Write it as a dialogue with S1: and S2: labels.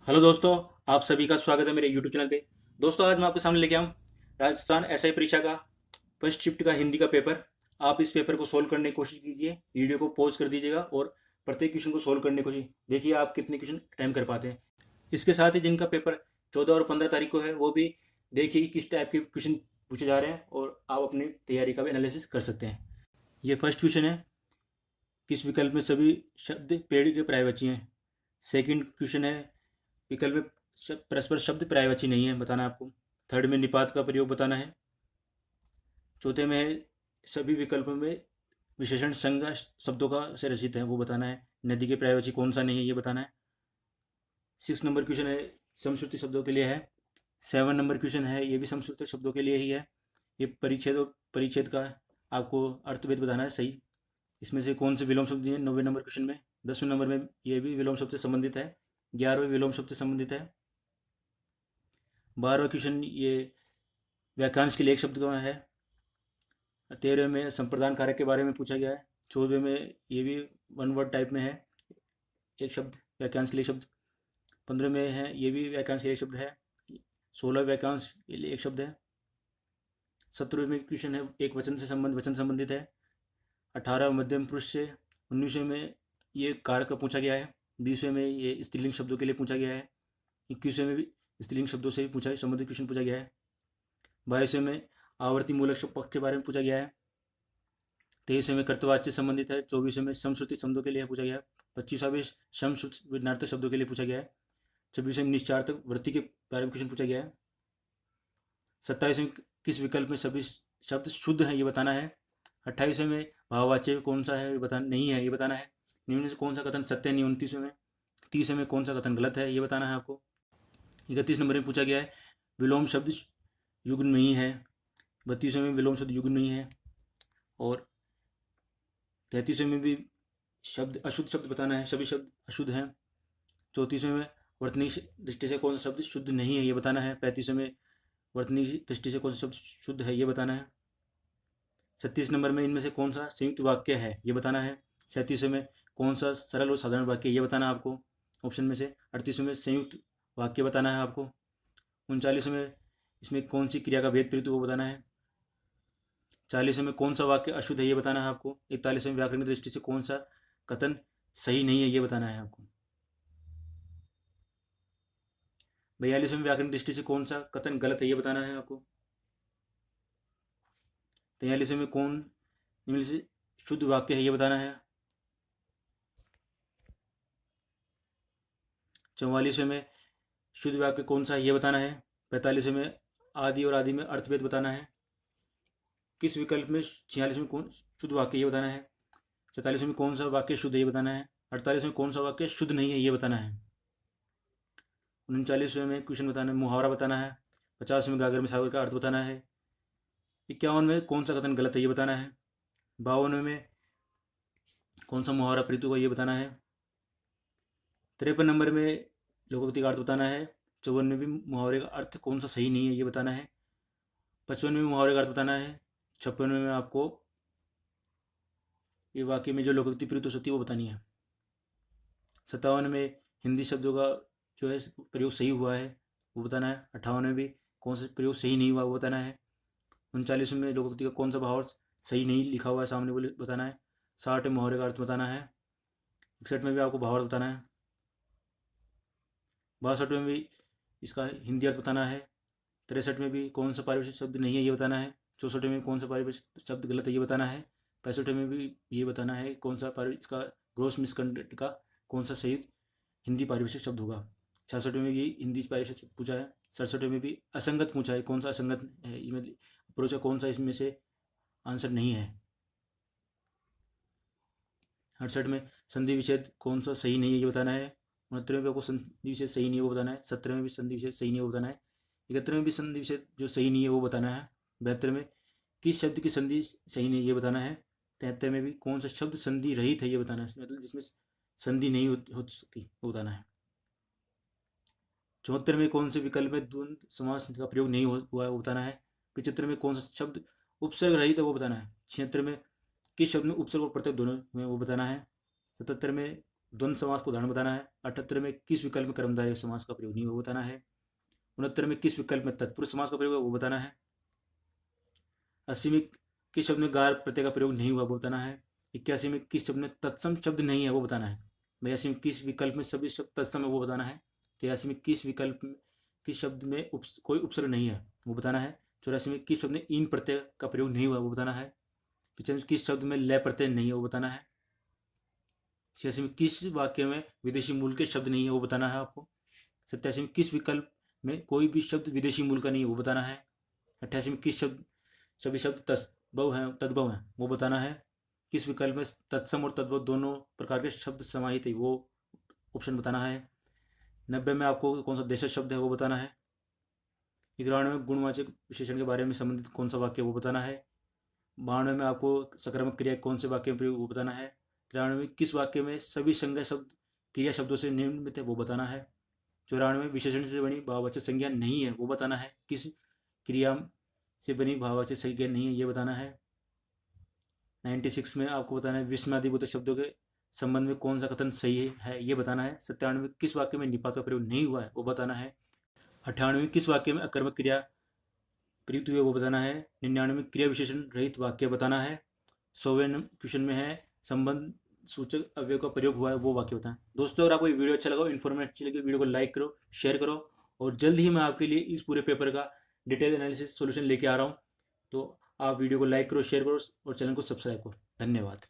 S1: Hello दोस्तों, आप सभी का स्वागत है मेरे यूट्यूब चैनल पे। दोस्तों, आज मैं आपके सामने लेके आऊँ राजस्थान एसआई परीक्षा का फर्स्ट शिफ्ट का हिंदी का पेपर। आप इस पेपर को सोल्व करने की कोशिश कीजिए, वीडियो को पॉज कर दीजिएगा और प्रत्येक क्वेश्चन को सोल्व करने की कोशिश देखिए आप कितने क्वेश्चन टाइम कर पाते हैं। इसके साथ ही जिनका पेपर 14 और 15 तारीख को है वो भी देखिए कि किस टाइप के क्वेश्चन पूछे जा रहे हैं और आप अपनी तैयारी का भी एनालिसिस कर सकते हैं। ये फर्स्ट क्वेश्चन है, किस विकल्प में सभी शब्द पेड़ के पर्यायवाची हैं। सेकंड क्वेश्चन है, विकल्प में परस्पर शब्द पर्यायवाची नहीं है, बताना है आपको। थर्ड में निपात का प्रयोग बताना है। चौथे में है, सभी विकल्पों में विशेषण संज्ञा शब्दों का से रचित है, वो बताना है। नदी के पर्यायवाची कौन सा नहीं है, ये बताना है। 6 नंबर क्वेश्चन है, समश्रुति शब्दों के लिए है। 7 नंबर क्वेश्चन है, ये भी समश्रुति शब्दों के लिए ही है। ये परिच्छेद और परिच्छेद का आपको अर्थभेद बताना है सही। इसमें से कौन से विलोम शब्द दिए 9वें नंबर क्वेश्चन में। 10वें नंबर में ये भी विलोम शब्द से संबंधित है। 11वें विलोम शब्द से संबंधित है। 12वां क्वेश्चन ये वाक्यांश के लिए एक शब्द का है। 13वें में संप्रदान कारक के बारे में पूछा गया है। 14वें में ये भी वन वर्ड टाइप में है, एक शब्द वाक्यांश के लिए शब्द। 15वें में है, ये भी वाक्यांश के लिए एक शब्द है। 16 वाक्यांश के लिए एक शब्द है। 17वें में क्वेश्चन है, एक वचन संबंधित है। 18 मध्यम पुरुष से। 19वें में ये कारक का पूछा गया है। 20वें में ये स्त्रीलिंग शब्दों के लिए पूछा गया है। 21वें में भी स्त्रीलिंग शब्दों से भी पूछा संबंधित क्वेश्चन पूछा गया है। 22वें में आवर्ती मूलक पक्ष के बारे में पूछा गया है। 23वें में कर्तवाच्य से संबंधित है। 24वें में समश्रुति शब्दों के लिए पूछा गया है। 25वां समश्रुत विनार्थक शब्दों के लिए पूछा गया है। 26वें में निश्चार्थक वृत्ति के बारे में क्वेश्चन पूछा गया है। 27वें किस विकल्प में सभी शब्द शुद्ध हैं, ये बताना है। 28वें में भाववाच्य कौन सा है ये बताना नहीं है, ये बताना है। निम्न से कौन सा कथन सत्य नहीं। 29वें में 30वें में कौन सा कथन गलत है, ये बताना है आपको। 31 नंबर में पूछा गया है, विलोम शब्द युग्म नहीं है। 32वें में विलोम शब्द युग्म नहीं है। और 33वें में भी शब्द अशुद्ध शब्द बताना है, सभी शब्द अशुद्ध हैं। 34वें में वर्तनी दृष्टि से कौन सा शब्द शुद्ध नहीं है, ये बताना है। 35वें में वर्तनी दृष्टि से कौन सा शब्द शुद्ध है, ये बताना है। 36 नंबर में इनमें से कौन सा संयुक्त वाक्य है, ये बताना है। 37वें में कौन सा सरल और साधारण वाक्य, ये बताना है आपको ऑप्शन में से। 38वें में संयुक्त वाक्य बताना है आपको। 39वें में इसमें कौन सी क्रिया का भेद प्रयुक्त वो बताना है। 40वें में कौन सा वाक्य अशुद्ध है, ये बताना है आपको। 41वें व्याकरण की दृष्टि से कौन सा कथन सही नहीं है, ये बताना है आपको। 42वें व्याकरण की दृष्टि से कौन सा कथन गलत है, ये बताना है आपको। 43वें में कौन निम्न से शुद्ध वाक्य है, ये बताना है। 44वें में शुद्ध वाक्य कौन सा है, ये बताना है। 45वें में आदि और आदि में अर्थभेद बताना है। किस विकल्प में 46वें कौन शुद्ध वाक्य, ये बताना है। 47वें में कौन सा वाक्य शुद्ध है, ये बताना है। 48वें में कौन सा वाक्य शुद्ध नहीं है, ये बताना है। 39वें में क्वेश्चन बताना है, मुहावरा बताना है। 50वें में गागर में सागर का अर्थ बताना है। 51वें में कौन सा कथन गलत है, ये बताना है। 52वें में कौन सा मुहावरा प्रीतु का, ये बताना है। 53 नंबर में लोकोक्ति का अर्थ बताना है। 54 में भी मुहावरे का अर्थ कौन सा सही नहीं है, ये बताना है। 55 में मुहावरे का अर्थ बताना है। 56 में आपको ये वाक्य में जो लोकोक्ति प्रयुक्त हो सकती है वो बतानी है। 57 में हिंदी शब्दों का जो है प्रयोग सही हुआ है वो बताना है। 58 में भी कौन सा प्रयोग सही नहीं हुआ वो बताना है। 39 में लोकोक्ति का कौन सा भाव सही नहीं लिखा हुआ है सामने, बोले बताना है। 60 में मुहावरे का अर्थ बताना है। 61 में भी आपको भावार्थ बताना है। 62 में भी इसका हिंदी अर्थ बताना है। 63 में भी कौन सा पारिभाषिक शब्द नहीं है, ये बताना है। 64 में कौन सा पारिभाषिक शब्द गलत है, ये बताना है। 65 में भी ये बताना है कौन सा इसका ग्रोस मिसकंडक्ट का कौन सा सही हिंदी पारिभाषिक शब्द होगा। 66 में भी हिंदी पारिभाषिक शब्द पूछा है। 67 में भी असंगत पूछा है, कौन सा असंगत है इसमें अप्रोच का कौन सा इसमें से आंसर नहीं है। 68 में संधि विच्छेद कौन सा सही नहीं है, ये बताना है। 69 में भी आपको संधि विच्छेद सही नहीं है वो बताना है। 70 में भी संधि विच्छेद सही नहीं है वो बताना है। 71 में भी संधि विच्छेद जो सही नहीं है वो बताना है। 72 में किस शब्द की संधि सही नहीं है, ये बताना है। 73 में भी कौन सा शब्द संधि रहित है, ये बताना है, मतलब जिसमें संधि नहीं हो सकती वो बताना है। 74 में कौन से विकल्प में द्वंद्व समास का प्रयोग नहीं हुआ है वो बताना है। 75 में कौन सा शब्द उपसर्ग रहित है वो बताना है। 76 में किस शब्द में उपसर्ग और प्रत्यय दोनों में वो बताना है। 77 में द्वंद्व समास को उदाहरण बताना है। 78 में किस विकल्प में कर्मधारय समास का प्रयोग नहीं हुआ वो बताना है। 69 में किस विकल्प में तत्पुरुष समास का प्रयोग हुआ वो बताना है। 80 में किस शब्द में गार प्रत्यय का प्रयोग नहीं हुआ वो बताना है। 81 में किस शब्द में तत्सम शब्द नहीं है वो बताना है। 82 में किस विकल्प में सभी शब्द तत्सम है वो बताना है। 83 में किस विकल्प में किस शब्द में कोई उपसर्ग नहीं है वो बताना है। 84 में किस शब्द में इन प्रत्यय का प्रयोग नहीं हुआ वो बताना है। 95 में किस शब्द में लय प्रत्यय नहीं है वो बताना है। 86 में किस वाक्य में विदेशी मूल के शब्द नहीं है वो बताना है आपको। 87 में किस विकल्प में कोई भी शब्द विदेशी मूल का नहीं है वो बताना है। 88 में किस शब्द सभी शब्द तद्भव हैं वो बताना है। किस विकल्प में तत्सम और तद्भव दोनों प्रकार के शब्द समाहित है वो ऑप्शन बताना है। 90 में आपको कौन सा देशज शब्द है वो बताना है। 91 में गुणवाचक विशेषण के बारे में संबंधित कौन सा वाक्य वो बताना है। 92 में आपको सकारात्मक क्रिया कौन से वाक्य में प्रयोग वो बताना है। 93 में किस वाक्य में सभी संज्ञा शब्द क्रिया शब्दों से निर्मित है वो बताना है। 94 में विशेषण से बनी भाववाचक संज्ञा नहीं है वो बताना है। किस क्रिया से बनी भाववाचक संज्ञा नहीं है ये बताना है। 96 में आपको बताना है विस्मयादिभूत शब्दों के संबंध में कौन सा कथन सही है ये बताना है। 97 में किस वाक्य में निपात का प्रयोग नहीं हुआ है वो बताना है। 98 में किस वाक्य में अकर्मक क्रिया प्रयुक्त हुई है वो बताना है। 99 में क्रिया विशेषण रहित वाक्य बताना है। 100वें क्वेश्चन में है संबंध सूचक अवयव का प्रयोग हुआ है वो वाक्य बताएं। दोस्तों अगर आपको ये वीडियो अच्छा लगा, इन्फॉर्मेटिव अच्छी लगी, वीडियो को लाइक करो, शेयर करो और जल्द ही मैं आपके लिए इस पूरे पेपर का डिटेल एनालिसिस सॉल्यूशन लेके आ रहा हूँ। तो आप वीडियो को लाइक करो, शेयर करो और चैनल को सब्सक्राइब करो। धन्यवाद।